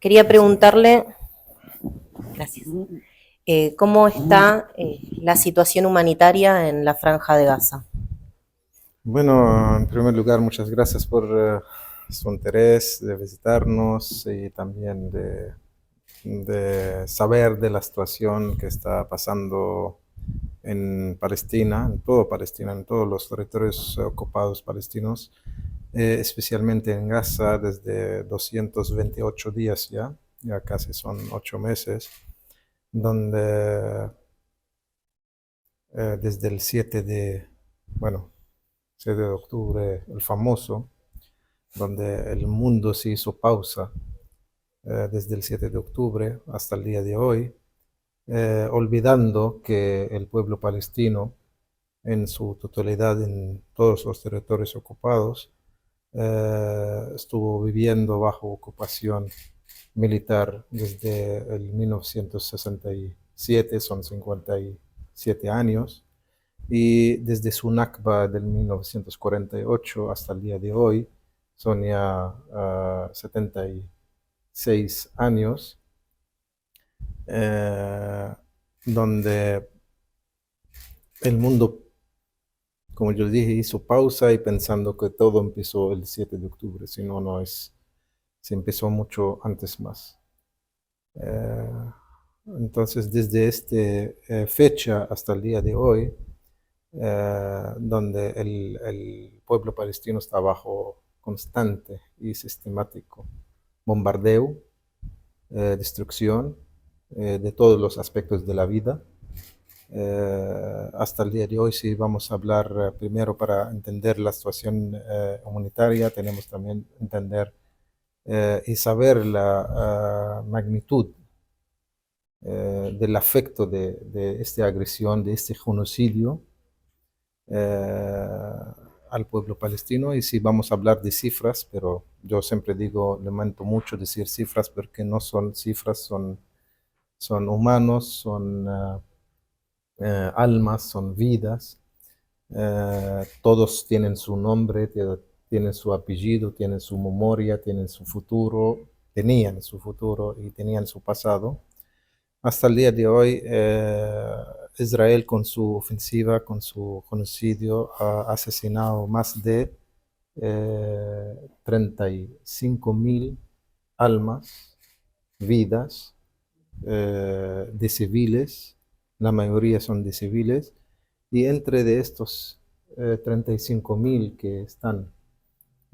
Quería Así es. preguntarle, gracias, ¿cómo está la situación humanitaria en la Franja de Gaza? Bueno, en primer lugar, muchas gracias por su interés de visitarnos y también de saber de la situación que está pasando en Palestina, en todo Palestina, en todos los territorios ocupados palestinos, especialmente en Gaza desde 228 días ya casi son 8 meses, donde desde el 7 de, bueno, 7 de octubre, el famoso, donde el mundo se hizo pausa desde el 7 de octubre hasta el día de hoy, olvidando que el pueblo palestino en su totalidad en todos los territorios ocupados estuvo viviendo bajo ocupación militar desde el 1967, son 57 años, y desde su Nakba del 1948 hasta el día de hoy son ya 76 años, eh, donde el mundo, como yo dije, hizo pausa y pensando que todo empezó el 7 de octubre, si no, no es, se empezó mucho antes más. Eh, entonces, desde esta fecha hasta el día de hoy, donde el pueblo palestino está bajo constante y sistemático bombardeo, destrucción de todos los aspectos de la vida. Hasta el día de hoy, si vamos a hablar primero para entender la situación humanitaria, tenemos también entender y saber la magnitud del afecto de esta agresión, de este genocidio eh, al pueblo palestino. Y si vamos a hablar de cifras, pero yo siempre digo, lamento mucho decir cifras porque no son cifras, son humanos, son almas, son vidas. Todos tienen su nombre, tienen su apellido, tienen su memoria, tienen su futuro, tenían su futuro y tenían su pasado. Hasta el día de hoy, Israel con su ofensiva, con su genocidio, ha asesinado más de 35.000 almas, vidas de civiles, la mayoría son de civiles, y entre de estos 35.000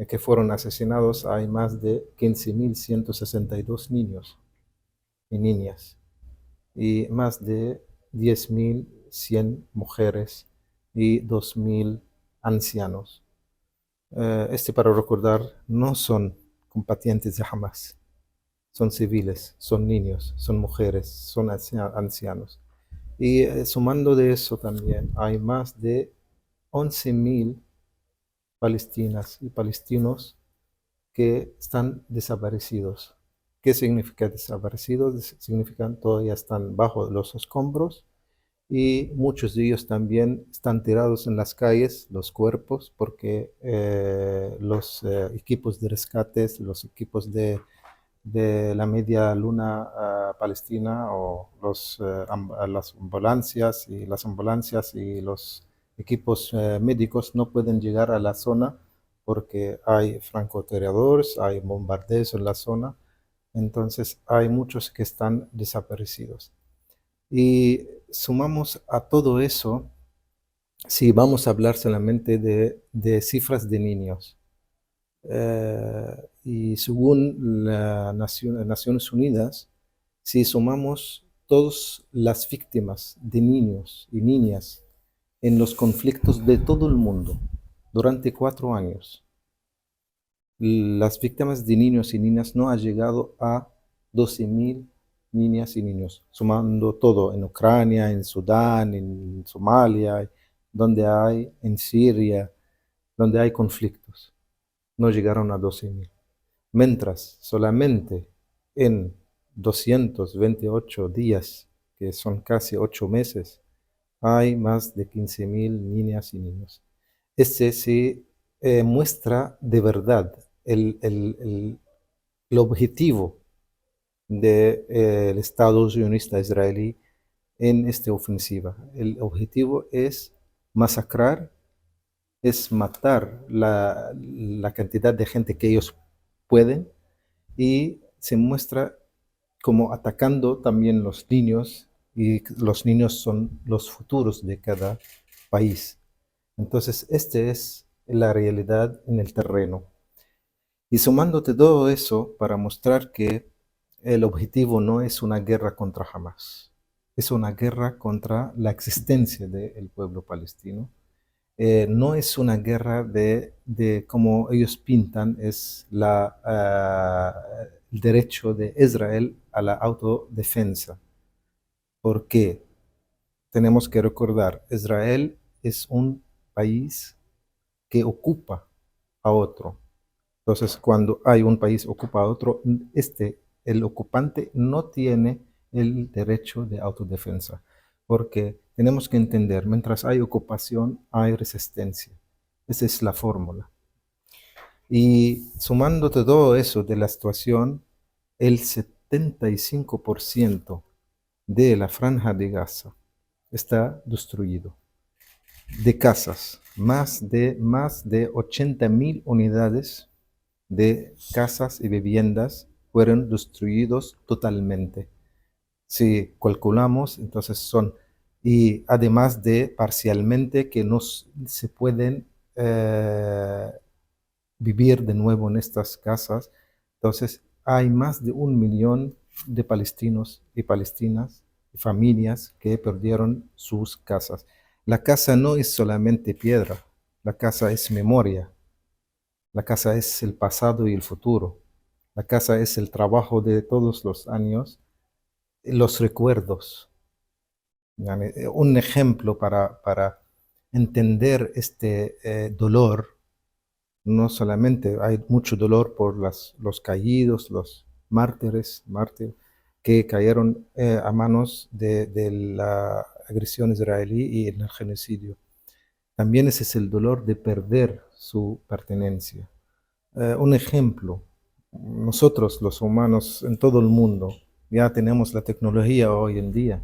que fueron asesinados, hay más de 15.162 niños y niñas, y más de 10.100 mujeres y 2.000 ancianos. Para recordar, no son combatientes de Hamas, son civiles, son niños, son mujeres, son ancianos. Y sumando de eso también, hay más de 11.000 palestinas y palestinos que están desaparecidos. ¿Qué significa desaparecidos? Significan todavía están bajo los escombros y muchos de ellos también están tirados en las calles, los cuerpos, porque los equipos de rescates, los equipos de la media luna palestina o las ambulancias y los equipos médicos no pueden llegar a la zona porque hay francotiradores, hay bombardeos en la zona, entonces hay muchos que están desaparecidos. Y sumamos a todo eso, si vamos a hablar solamente de cifras de niños. Y según Naciones Unidas, si sumamos todas las víctimas de niños y niñas en los conflictos de todo el mundo durante 4 años, las víctimas de niños y niñas no han llegado a 12.000 niñas y niños, sumando todo en Ucrania, en Sudán, en Somalia, en Siria, donde hay conflictos. No llegaron a 12.000. Mientras solamente en 228 días, que son casi 8 meses, hay más de 15.000 niñas y niños. Este sí muestra de verdad el objetivo del Estado sionista israelí en esta ofensiva. El objetivo es masacrar, es matar la cantidad de gente que ellos pueden, y se muestra como atacando también los niños, y los niños son los futuros de cada país. Entonces, esta es la realidad en el terreno. Y sumándote todo eso para mostrar que el objetivo no es una guerra contra Hamas, es una guerra contra la existencia del pueblo palestino. No es una guerra de como ellos pintan, es el derecho de Israel a la autodefensa. ¿Por qué? Tenemos que recordar, Israel es un país que ocupa a otro. Entonces, cuando hay un país ocupa a otro, el ocupante no tiene el derecho de autodefensa, porque tenemos que entender, mientras hay ocupación, hay resistencia. Esa es la fórmula. Y sumando todo eso de la situación, el 75% de la franja de Gaza está destruido. De casas, más de 80.000 unidades de casas y viviendas fueron destruidos totalmente. Si calculamos, entonces son, y además de parcialmente que no se pueden vivir de nuevo en estas casas, entonces hay más de 1 millón de palestinos y palestinas, familias que perdieron sus casas. La casa no es solamente piedra, la casa es memoria. La casa es el pasado y el futuro. La casa es el trabajo de todos los años, los recuerdos. Un ejemplo para entender este dolor, no solamente hay mucho dolor por los caídos, los mártires que cayeron a manos de la agresión israelí y el genocidio. También ese es el dolor de perder su pertenencia. Un ejemplo, nosotros los humanos en todo el mundo ya tenemos la tecnología hoy en día.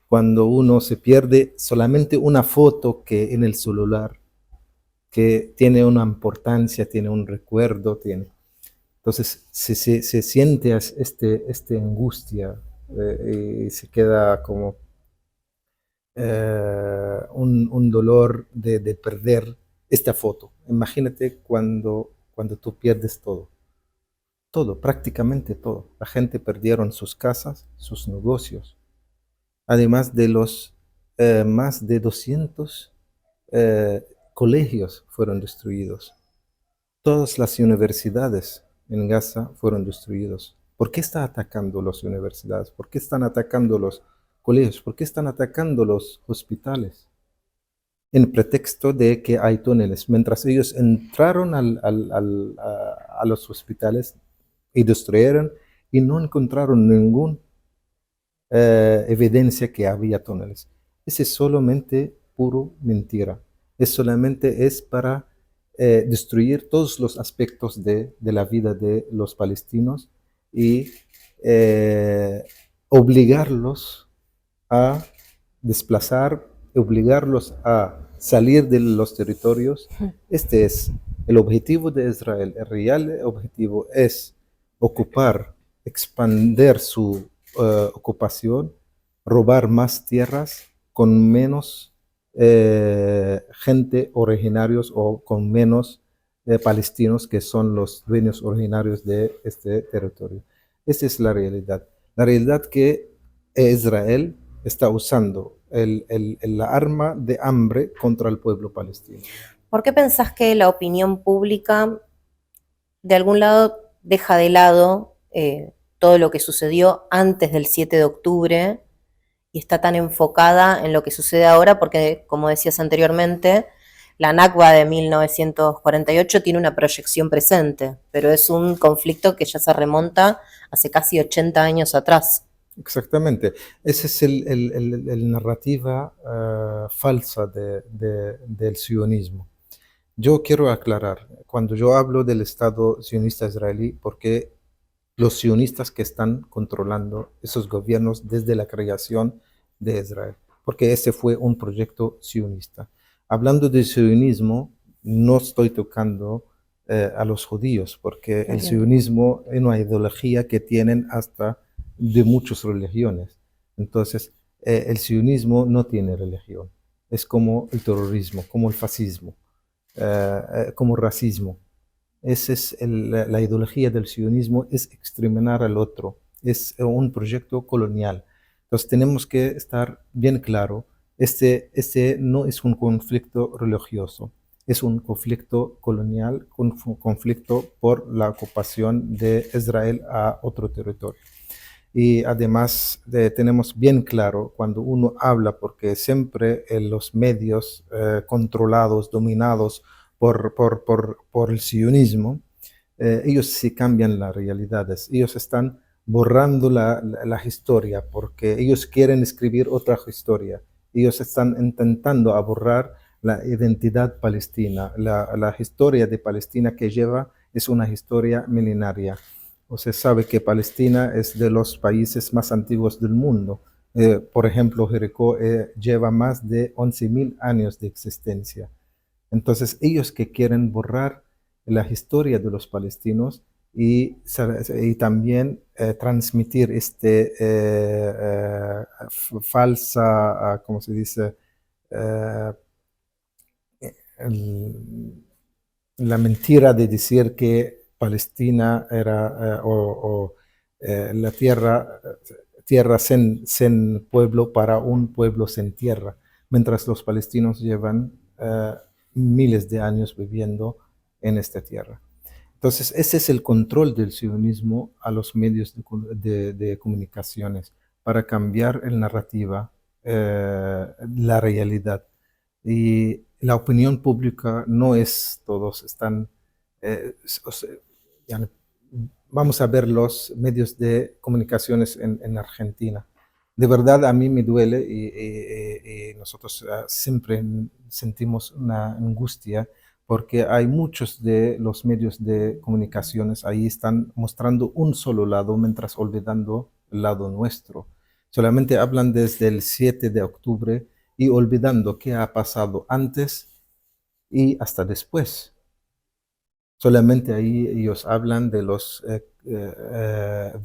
Cuando uno se pierde solamente una foto que en el celular, que tiene una importancia, tiene un recuerdo, entonces se siente este angustia y se queda como un dolor de perder esta foto. Imagínate cuando tú pierdes todo, prácticamente todo. La gente perdieron sus casas, sus negocios, además de los más de 200 colegios fueron destruidos. Todas las universidades en Gaza fueron destruidas. ¿Por qué están atacando las universidades? ¿Por qué están atacando los colegios? ¿Por qué están atacando los hospitales? En pretexto de que hay túneles. Mientras ellos entraron a los hospitales y destruyeron, y no encontraron ninguna evidencia que había túneles. Ese es solamente puro mentira. Es para destruir todos los aspectos de la vida de los palestinos y obligarlos a desplazar, obligarlos a salir de los territorios. Este es el objetivo de Israel. El real objetivo es ocupar, expandir su ocupación, robar más tierras con menos gente originarios o con menos palestinos que son los dueños originarios de este territorio. Esa es la realidad. La realidad que Israel está usando la arma de hambre contra el pueblo palestino. ¿Por qué pensás que la opinión pública de algún lado deja de lado todo lo que sucedió antes del 7 de octubre y está tan enfocada en lo que sucede ahora? Porque, como decías anteriormente, la Nakba de 1948 tiene una proyección presente, pero es un conflicto que ya se remonta hace casi 80 años atrás. Exactamente. Esa es el narrativa falsa del sionismo. Yo quiero aclarar, cuando yo hablo del Estado sionista israelí, porque los sionistas que están controlando esos gobiernos desde la creación de Israel, porque ese fue un proyecto sionista. Hablando de sionismo, no estoy tocando a los judíos, porque el Entiendo. sionismo es una ideología que tienen hasta de muchas religiones. Entonces, el sionismo no tiene religión. Es como el terrorismo, como el fascismo, como el racismo. Esa es la ideología del sionismo, es exterminar al otro, es un proyecto colonial. Entonces tenemos que estar bien claro, este no es un conflicto religioso, es un conflicto colonial, un conflicto por la ocupación de Israel a otro territorio. Y además tenemos bien claro cuando uno habla, porque siempre en los medios controlados, dominados por el sionismo, ellos sí cambian las realidades, ellos están borrando la historia porque ellos quieren escribir otra historia, ellos están intentando borrar la identidad palestina, la historia de Palestina que lleva es una historia milenaria. Se sabe que Palestina es de los países más antiguos del mundo. Por ejemplo, Jericó lleva más de 11.000 años de existencia. Entonces, ellos que quieren borrar la historia de los palestinos y también transmitir falsa, ¿cómo se dice? Eh, el- la mentira de decir que Palestina era la tierra sin pueblo para un pueblo sin tierra, mientras los palestinos llevan miles de años viviendo en esta tierra. Entonces, ese es el control del sionismo a los medios de comunicaciones para cambiar la narrativa, la realidad. Y la opinión pública no es, todos están, o sea, ya, vamos a ver los medios de comunicaciones en Argentina. De verdad a mí me duele y nosotros siempre sentimos una angustia porque hay muchos de los medios de comunicaciones ahí están mostrando un solo lado mientras olvidando el lado nuestro. Solamente hablan desde el 7 de octubre y olvidando qué ha pasado antes y hasta después. Solamente ahí ellos hablan de los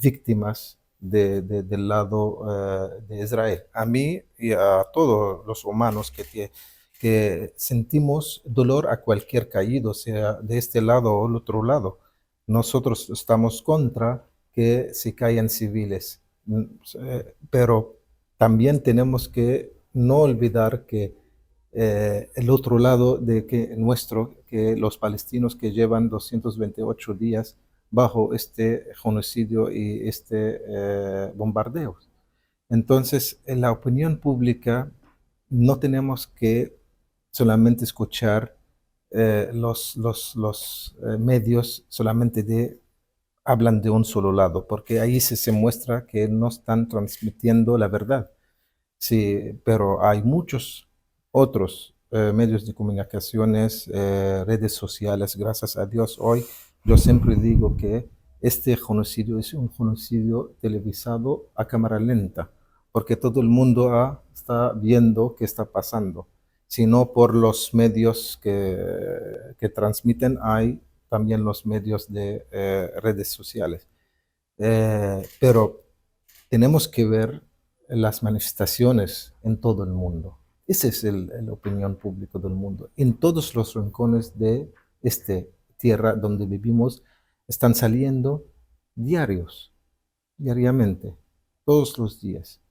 víctimas del lado de Israel. A mí y a todos los humanos que sentimos dolor a cualquier caído, sea de este lado o del otro lado. Nosotros estamos contra que se caigan civiles, pero también tenemos que no olvidar que el otro lado de que nuestro, que los palestinos que llevan 228 días bajo este genocidio y este bombardeo. Entonces, en la opinión pública no tenemos que solamente escuchar los medios solamente hablan de un solo lado, porque ahí se muestra que no están transmitiendo la verdad. Sí, pero hay muchos otros medios de comunicaciones, redes sociales, gracias a Dios. Hoy yo siempre digo que este genocidio es un genocidio televisado a cámara lenta, porque todo el mundo está viendo qué está pasando. Sino por los medios que transmiten, hay también los medios de redes sociales. Pero tenemos que ver las manifestaciones en todo el mundo. Esa es la opinión pública del mundo. En todos los rincones de esta tierra donde vivimos están saliendo diariamente, todos los días,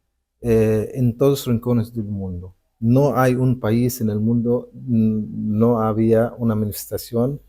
en todos los rincones del mundo. No hay un país en el mundo, no había una manifestación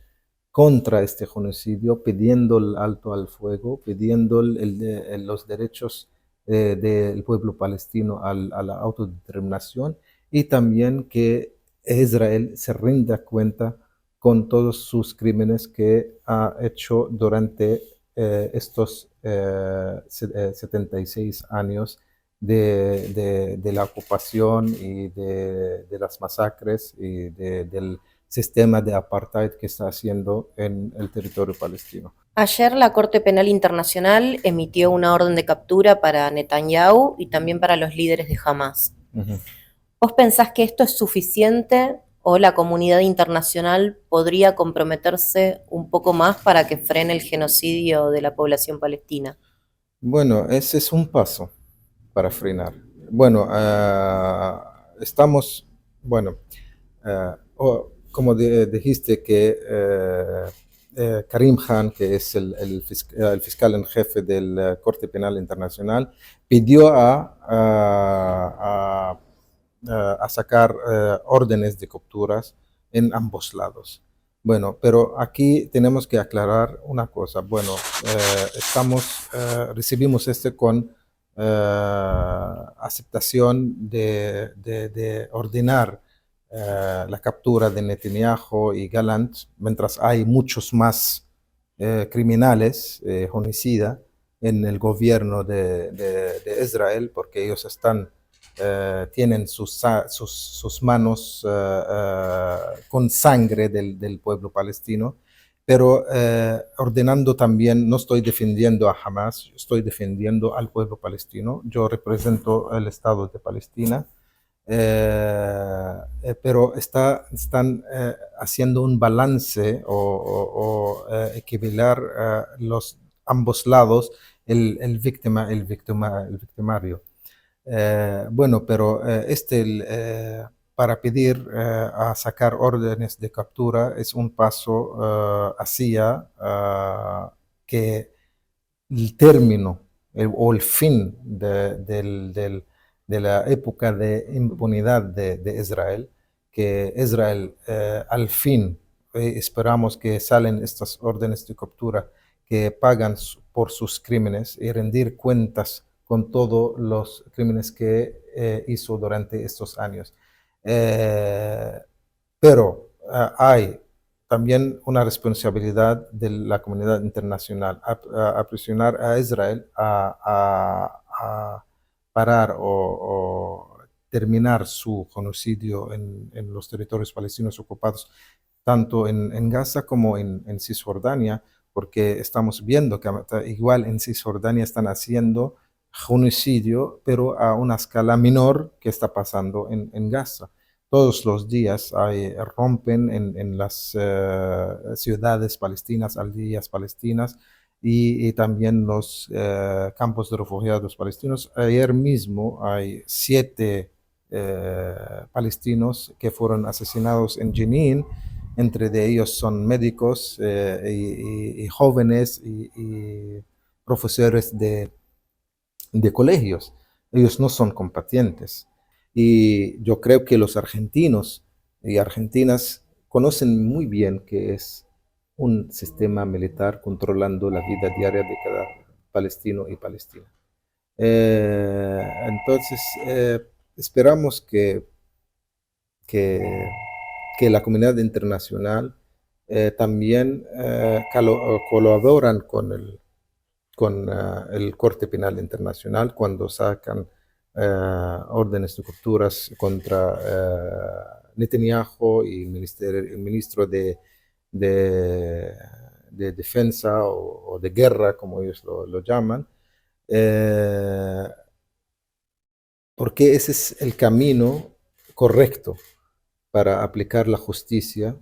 contra este genocidio, pidiendo el alto al fuego, pidiendo los derechos del pueblo palestino a la autodeterminación y también que Israel se rinda cuenta con todos sus crímenes que ha hecho durante estos 76 años de la ocupación y de las masacres y del sistema de apartheid que está haciendo en el territorio palestino. Ayer la Corte Penal Internacional emitió una orden de captura para Netanyahu y también para los líderes de Hamas. Ujú. ¿Vos pensás que esto es suficiente o la comunidad internacional podría comprometerse un poco más para que frene el genocidio de la población palestina? Bueno, ese es un paso para frenar. Bueno, estamos, bueno, como dijiste que Karim Khan, que es el fiscal en jefe de la Corte Penal Internacional, pidió a sacar órdenes de capturas en ambos lados. Bueno, pero aquí tenemos que aclarar una cosa. Bueno, recibimos con aceptación de ordenar la captura de Netanyahu y Gallant, mientras hay muchos más criminales, homicidas, en el gobierno de Israel, porque ellos tienen sus manos con sangre del pueblo palestino, pero ordenando también, no estoy defendiendo a Hamas, estoy defendiendo al pueblo palestino. Yo represento el Estado de Palestina, pero están haciendo un balance o equiparar ambos lados el victimario. Bueno, pero para pedir a sacar órdenes de captura es un paso hacia que el término o el fin de la época de impunidad de Israel, que Israel al fin esperamos que salen estas órdenes de captura que pagan por sus crímenes y rendir cuentas con todos los crímenes que hizo durante estos años. Eh, pero hay también una responsabilidad de la comunidad internacional a presionar a Israel a parar o terminar su genocidio en los territorios palestinos ocupados, tanto en Gaza como en Cisjordania, porque estamos viendo que igual en Cisjordania están haciendo genocidio, pero a una escala menor que está pasando en Gaza. Todos los días rompen en las ciudades palestinas, aldeas palestinas y también los campos de refugiados palestinos. Ayer mismo hay 7 palestinos que fueron asesinados en Jenin. Entre de ellos son médicos y jóvenes y profesores de colegios. Ellos no son combatientes. Y yo creo que los argentinos y argentinas conocen muy bien qué es un sistema militar controlando la vida diaria de cada palestino y palestina. Entonces, esperamos que, que la comunidad internacional también colaboran con el Corte Penal Internacional cuando sacan órdenes de capturas contra Netanyahu y el ministro de Defensa o de Guerra, como ellos lo llaman, porque ese es el camino correcto para aplicar la justicia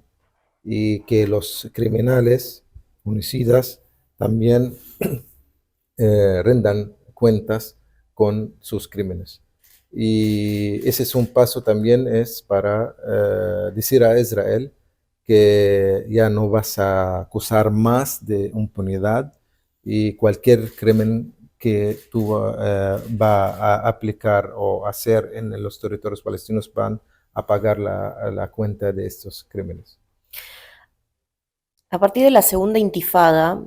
y que los criminales, homicidas, también rendan cuentas con sus crímenes. Y ese es un paso también es para decir a Israel que ya no vas a acusar más de impunidad y cualquier crimen que tú va a aplicar o hacer en los territorios palestinos van a pagar la cuenta de estos crímenes. A partir de la segunda intifada,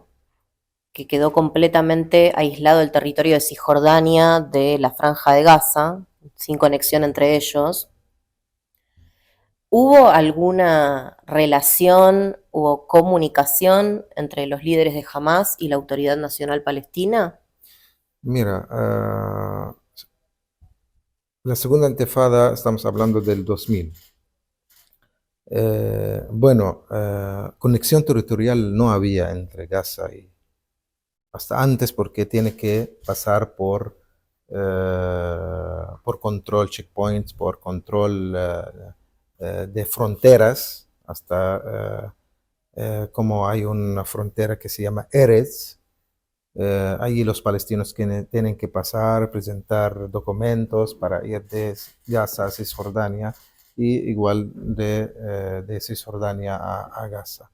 que quedó completamente aislado el territorio de Cisjordania de la Franja de Gaza, sin conexión entre ellos, ¿hubo alguna relación o comunicación entre los líderes de Hamas y la Autoridad Nacional Palestina? Mira, la segunda intifada estamos hablando del 2000. Bueno, conexión territorial no había entre Gaza hasta antes porque tiene que pasar por control checkpoints, por control de fronteras, hasta como hay una frontera que se llama Erez. Allí los palestinos tienen que pasar, presentar documentos para ir de Gaza a Cisjordania y igual de Cisjordania a Gaza.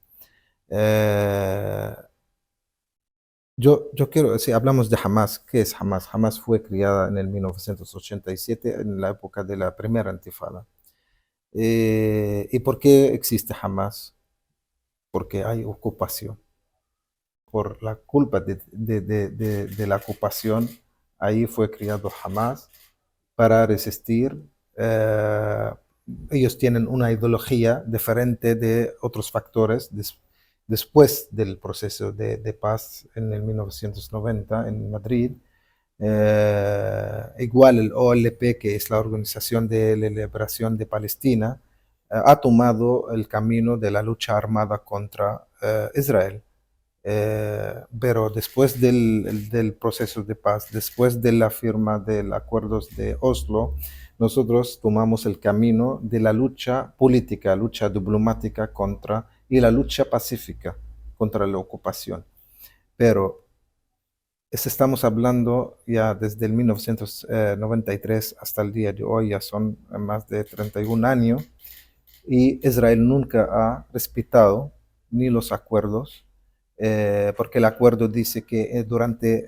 Yo quiero, si hablamos de Hamas, ¿qué es Hamas? Hamas fue creada en el 1987, en la época de la primera intifada. ¿Y por qué existe Hamas? Porque hay ocupación. Por la culpa de la ocupación, ahí fue creado Hamas para resistir. eh, Ellos tienen una ideología diferente de otros factores después del proceso de paz en el 1990 en Madrid. Igual el OLP, que es la Organización de la Liberación de Palestina, ha tomado el camino de la lucha armada contra Israel. Pero después del proceso de paz, después de la firma del acuerdos de Oslo, nosotros tomamos el camino de la lucha política, lucha diplomática y la lucha pacífica contra la ocupación. Pero estamos hablando ya desde el 1993 hasta el día de hoy, ya son más de 31 años, y Israel nunca ha respetado ni los acuerdos, porque el acuerdo dice que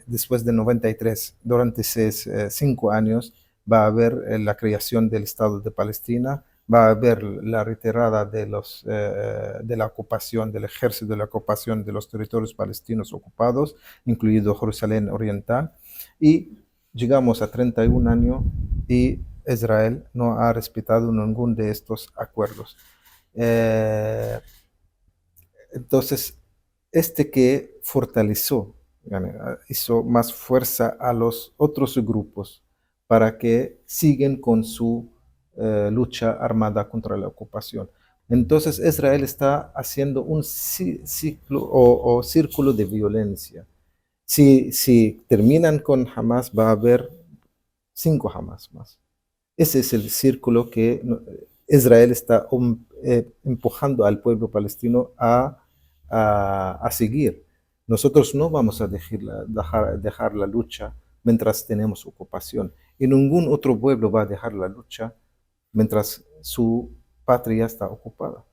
después de 93, durante 5 años, va a haber la creación del Estado de Palestina, va a haber la retirada de la ocupación, del ejército de la ocupación de los territorios palestinos ocupados, incluido Jerusalén Oriental, y llegamos a 31 años y Israel no ha respetado ninguno de estos acuerdos. Entonces, que fortaleció, hizo más fuerza a los otros grupos para que sigan con su lucha armada contra la ocupación. Entonces, Israel está haciendo un ciclo o círculo de violencia. Si terminan con Hamas, va a haber 5 Hamas más. Ese es el círculo que Israel está empujando al pueblo palestino a seguir. Nosotros no vamos a dejar la lucha mientras tenemos ocupación. Y ningún otro pueblo va a dejar la lucha mientras su patria está ocupada.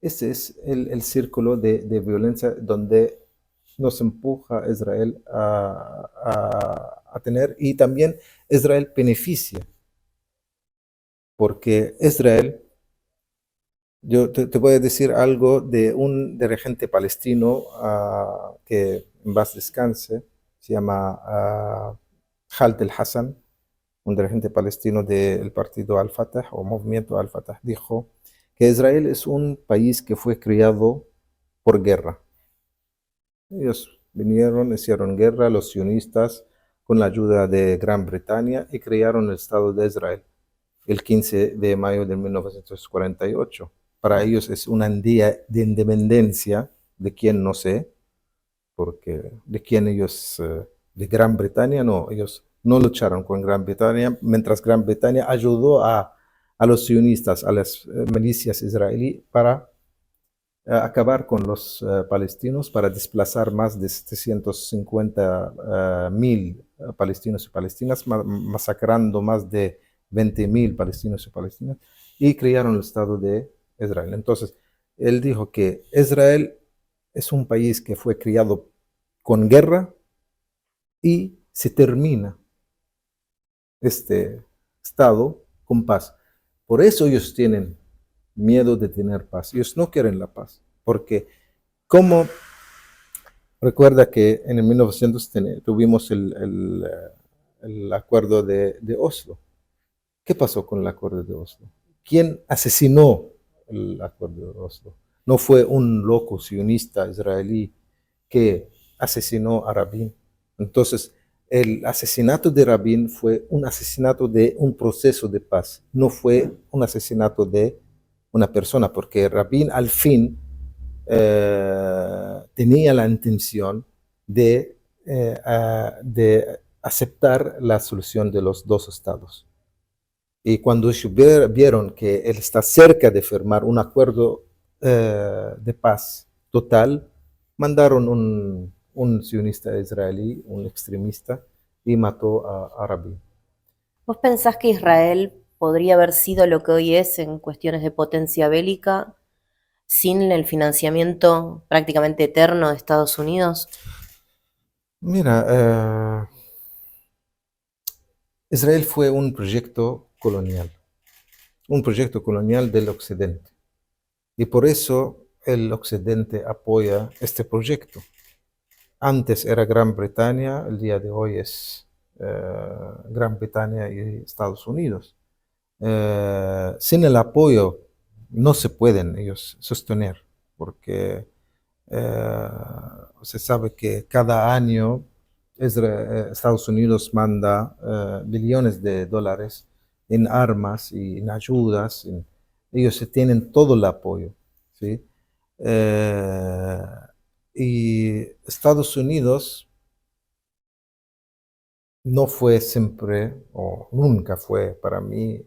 Ese es el círculo de violencia donde nos empuja Israel a tener, y también Israel beneficia, porque Israel, yo te voy a decir algo de un dirigente palestino que en paz descanse, se llama Khaled el-Hassan, un dirigente palestino del partido Al-Fatah o movimiento Al-Fatah, dijo que Israel es un país que fue creado por guerra. Ellos vinieron, hicieron guerra, los sionistas, con la ayuda de Gran Bretaña, y crearon el Estado de Israel el 15 de mayo de 1948. Para ellos es un día de independencia, de quién no sé, porque de quién ellos, de Gran Bretaña, no, ellos no lucharon con Gran Bretaña, mientras Gran Bretaña ayudó a los sionistas, a las milicias israelíes para acabar con los palestinos, para desplazar más de 750,000 palestinos y palestinas, masacrando más de 20,000 palestinos y palestinas, y crearon el Estado de Israel. Entonces, él dijo que Israel es un país que fue criado con guerra y se termina este Estado con paz. Por eso ellos tienen miedo de tener paz. Ellos no quieren la paz, porque como recuerda que en el 1900 tuvimos el acuerdo de Oslo. ¿Qué pasó con el acuerdo de Oslo? ¿Quién asesinó el acuerdo de Oslo? No fue un loco sionista israelí que asesinó a Rabin. Entonces, el asesinato de Rabin fue un asesinato de un proceso de paz, no fue un asesinato de una persona, porque Rabin al fin tenía la intención de de aceptar la solución de los dos estados. Y cuando ellos vieron que él está cerca de firmar un acuerdo de paz total, mandaron un sionista israelí, un extremista, y mató a Rabin. ¿Vos pensás que Israel podría haber sido lo que hoy es en cuestiones de potencia bélica sin el financiamiento prácticamente eterno de Estados Unidos? Mira, Israel fue un proyecto colonial del Occidente. Y por eso el Occidente apoya este proyecto. Antes era Gran Bretaña, el día de hoy es Gran Bretaña y Estados Unidos. Sin el apoyo no se pueden ellos sostener, porque eh, se sabe que cada año Estados Unidos manda billones de dólares en armas y en ayudas. Ellos tienen todo el apoyo, ¿sí? Eh, y Estados Unidos no fue siempre o nunca fue para mí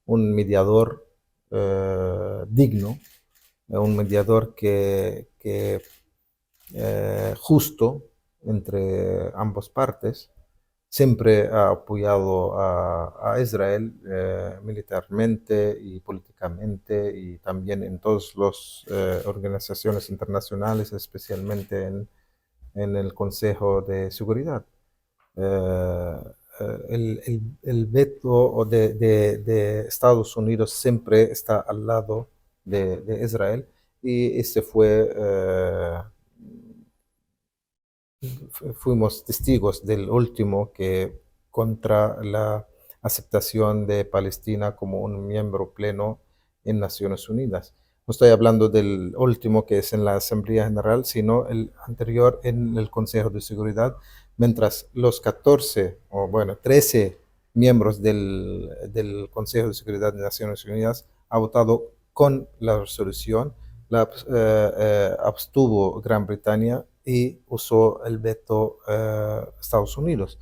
un mediador digno, un mediador que justo entre ambas partes. Siempre ha apoyado a Israel militarmente y políticamente y también en todas las organizaciones internacionales, especialmente en el Consejo de Seguridad. Eh, el veto de Estados Unidos siempre está al lado de Israel y este fue fuimos testigos del último que contra la aceptación de Palestina como un miembro pleno en Naciones Unidas. No estoy hablando del último que es en la Asamblea General, sino el anterior en el Consejo de Seguridad, mientras los 14, o bueno, 13 miembros del Consejo de Seguridad de Naciones Unidas ha votado con la resolución, abstuvo Gran Bretaña y usó el veto Estados Unidos.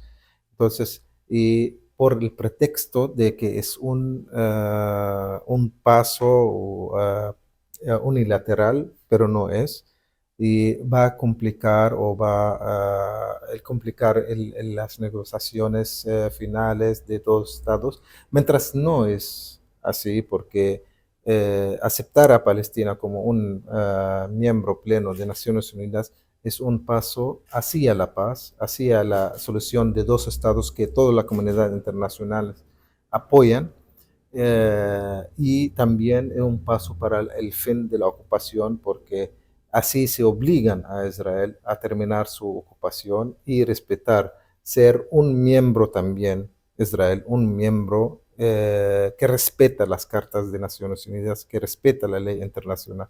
Entonces, y por el pretexto de que es un paso unilateral, pero no es, y va a complicar o va a complicar las negociaciones finales de todos los estados, mientras no es así, porque aceptar a Palestina como un miembro pleno de Naciones Unidas es un paso hacia la paz, hacia la solución de dos estados que toda la comunidad internacional apoyan, y también es un paso para el fin de la ocupación, porque así se obligan a Israel a terminar su ocupación y respetar, ser un miembro también, Israel, un miembro que respeta las cartas de Naciones Unidas, que respeta la ley internacional,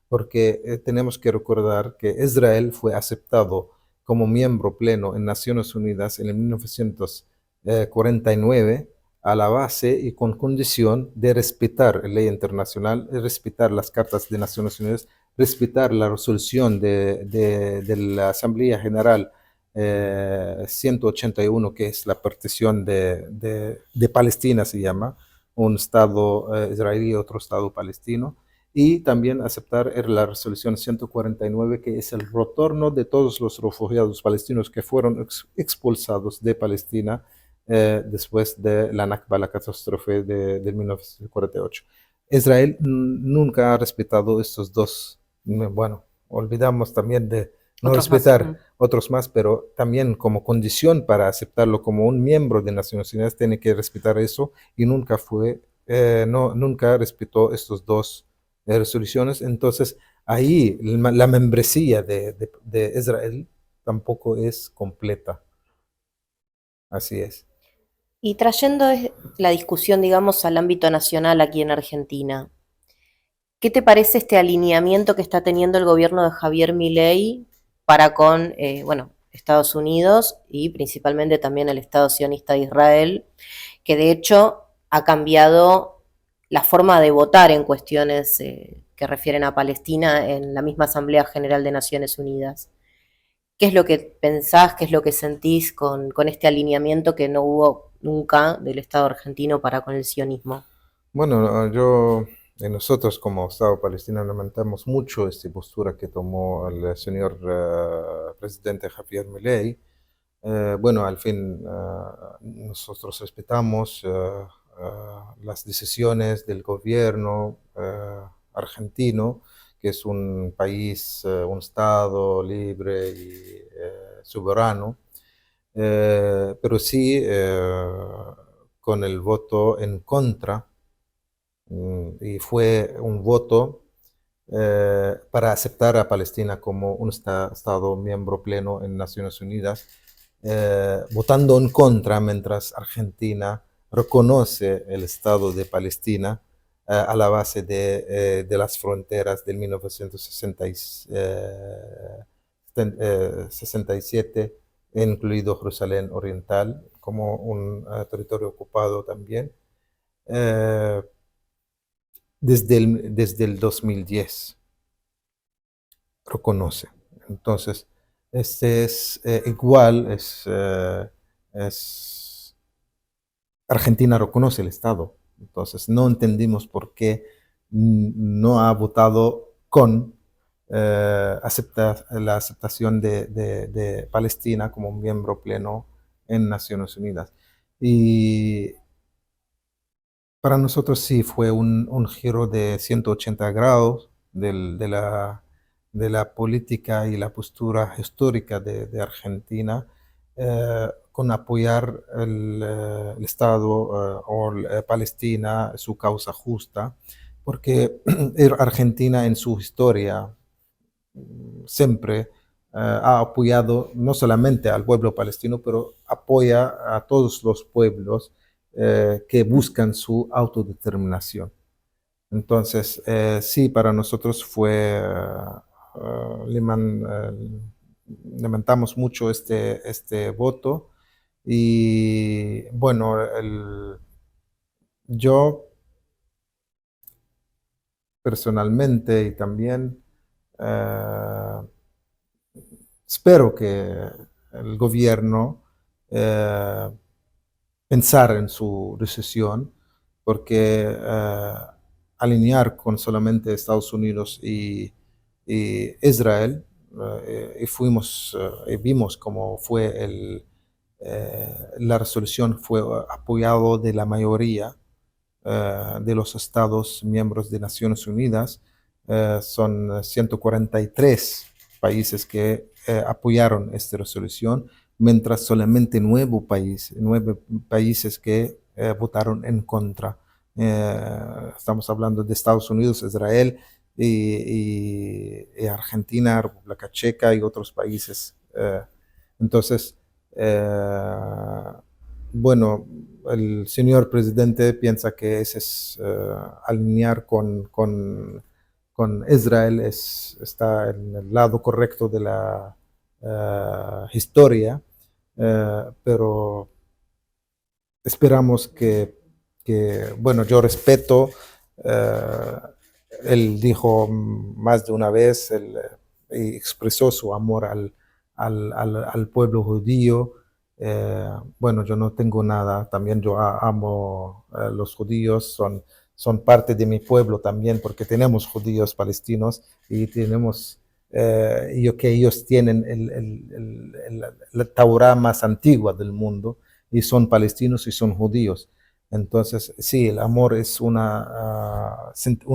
porque tenemos que recordar que Israel fue aceptado como miembro pleno en Naciones Unidas en el 1949 a la base y con condición de respetar la ley internacional, respetar las cartas de Naciones Unidas, respetar la resolución de la Asamblea General 181, que es la partición de Palestina, se llama, un Estado israelí y otro Estado palestino, y también aceptar la resolución 149, que es el retorno de todos los refugiados palestinos que fueron expulsados de Palestina después de la Nakba, la catástrofe de 1948. Israel nunca ha respetado estos dos. Bueno, olvidamos también de no Otros más. respetar otros más, pero también como condición para aceptarlo como un miembro de Naciones Unidas tiene que respetar eso, y nunca fue, nunca respetó estos dos resoluciones. Entonces ahí la membresía de Israel tampoco es completa. Así es. Y trayendo la discusión, digamos, al ámbito nacional aquí en Argentina, ¿qué te parece este alineamiento que está teniendo el gobierno de Javier Milei para con, bueno, Estados Unidos y principalmente también el Estado sionista de Israel, que de hecho ha cambiado la forma de votar en cuestiones que refieren a Palestina en la misma Asamblea General de Naciones Unidas? ¿Qué es lo que pensás, qué es lo que sentís con este alineamiento que no hubo nunca del Estado argentino para con el sionismo? Bueno, nosotros como Estado palestino lamentamos mucho esta postura que tomó el señor presidente Javier Milei. Bueno, al fin nosotros respetamos las decisiones del gobierno argentino, que es un país, un Estado libre y soberano, pero sí con el voto en contra, y fue un voto para aceptar a Palestina como un Estado miembro pleno en Naciones Unidas, votando en contra mientras Argentina reconoce el Estado de Palestina a la base de las fronteras del 1967, incluido Jerusalén Oriental, como un territorio ocupado también, eh, desde el 2010 reconoce. Entonces, este es igual, es Argentina reconoce el Estado. Entonces, no entendimos por qué no ha votado con la aceptación de Palestina como miembro pleno en Naciones Unidas. Y para nosotros sí fue un giro de 180 grados de la política y la postura histórica de Argentina, con apoyar el Estado Palestina, su causa justa, porque Argentina en su historia siempre ha apoyado no solamente al pueblo palestino, pero apoya a todos los pueblos que buscan su autodeterminación. Entonces, sí, para nosotros fue, lamentamos mucho este voto y bueno, yo personalmente y también eh, espero que el gobierno eh, pensar en su recesión, porque alinear con solamente Estados Unidos y Israel, y vimos cómo fue la resolución fue apoyado de la mayoría de los Estados miembros de Naciones Unidas. Son 143 países que apoyaron esta resolución, mientras solamente 9 países que votaron en contra. Estamos hablando de Estados Unidos, Israel y Argentina, República Checa y otros países. Entonces, bueno, el señor presidente piensa que ese es alinear con Israel, está en el lado correcto de la historia, pero esperamos bueno, yo respeto, eh, él dijo más de una vez, él expresó su amor al pueblo judío. Bueno, yo no tengo nada, también yo amo a los judíos, son parte de mi pueblo también, porque tenemos judíos palestinos y tenemos, que ellos tienen la Torá más antigua del mundo y son palestinos y son judíos. Entonces, sí, el amor es un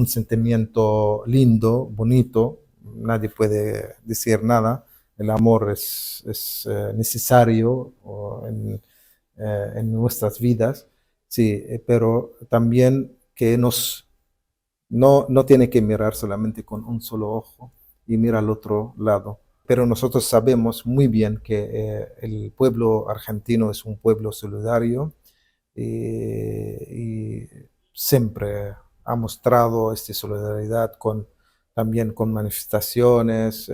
sentimiento lindo, bonito, nadie puede decir nada. El amor es necesario en nuestras vidas, sí, pero también que no tiene que mirar solamente con un solo ojo y mira al otro lado. Pero nosotros sabemos muy bien que el pueblo argentino es un pueblo solidario y siempre ha mostrado esta solidaridad también con manifestaciones,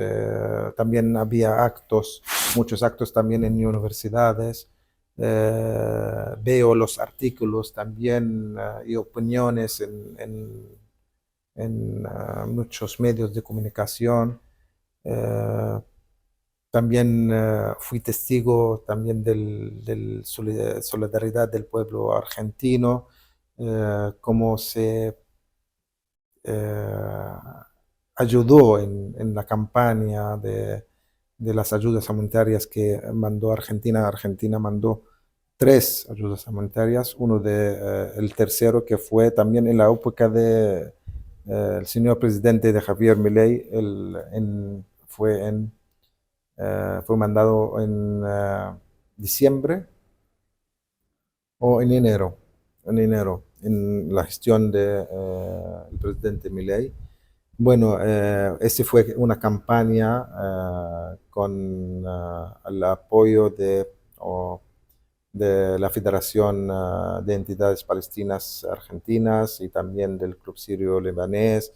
también había actos, muchos actos también en universidades. Veo los artículos también y opiniones en muchos medios de comunicación. Eh, También fui testigo también del solidaridad del pueblo argentino, cómo se eh, ayudó en la campaña de las ayudas humanitarias que mandó Argentina. Argentina mandó tres ayudas humanitarias, el tercero que fue también en la época de el señor presidente de Javier Milei, fue mandado en diciembre o en la gestión del presidente Milei. Bueno, ese fue una campaña con el apoyo de la Federación de Entidades Palestinas Argentinas y también del Club Sirio Libanés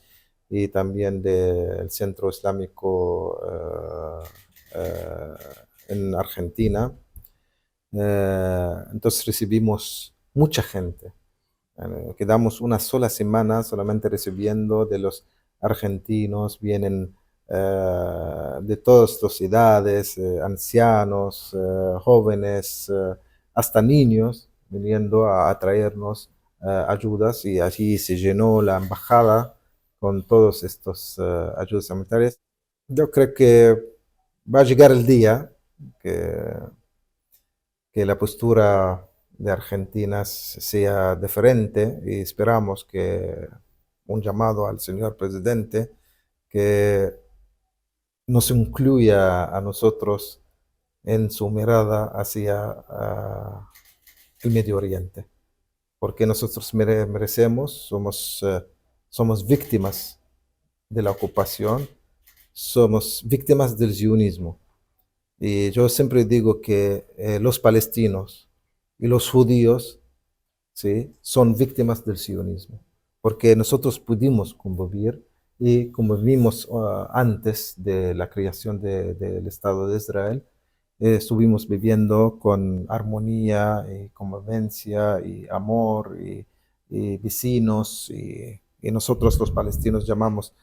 y también del Centro Islámico en Argentina. Entonces recibimos mucha gente. Quedamos una sola semana solamente recibiendo de los argentinos, vienen de todas las edades, ancianos, jóvenes, hasta niños, viniendo a traernos ayudas y así se llenó la embajada con todos estos ayudas humanitarias. Yo creo que va a llegar el día que que la postura de Argentina sea diferente y esperamos que un llamado al señor presidente que nos incluya a nosotros en su mirada hacia el Medio Oriente, porque nosotros merecemos, somos víctimas de la ocupación, somos víctimas del sionismo. Y yo siempre digo que los palestinos y los judíos, ¿sí?, son víctimas del sionismo, porque nosotros pudimos convivir y convivimos antes de la creación del Estado de Israel. Estuvimos viviendo con armonía y convivencia y amor y vecinos y nosotros los palestinos llamamos,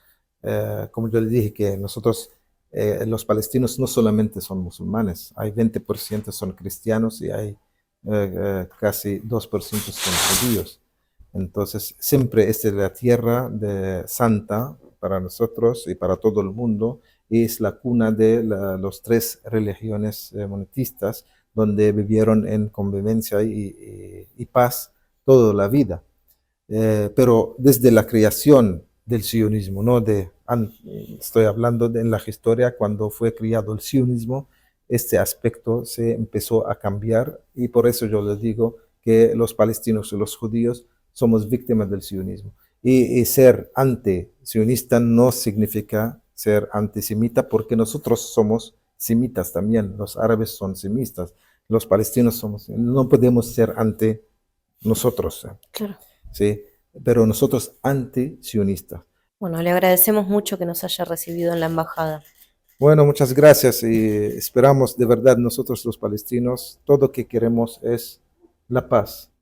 como yo le dije, que nosotros los palestinos no solamente son musulmanes, hay 20% son cristianos y hay casi 2% son judíos. Entonces, siempre esta es la tierra santa para nosotros y para todo el mundo, y es la cuna de las tres religiones monoteístas, donde vivieron en convivencia y paz toda la vida. Pero desde la creación del sionismo, ¿no? Estoy hablando en la historia, cuando fue creado el sionismo, este aspecto se empezó a cambiar y por eso yo les digo que los palestinos y los judíos somos víctimas del sionismo. Y ser anti-sionista no significa ser antisemita, porque nosotros somos semitas también, los árabes son semitas, los palestinos no podemos ser anti nosotros. Claro. ¿Sí? Pero nosotros anti-sionistas. Bueno, le agradecemos mucho que nos haya recibido en la embajada. Bueno, muchas gracias y esperamos de verdad nosotros los palestinos, todo lo que queremos es la paz.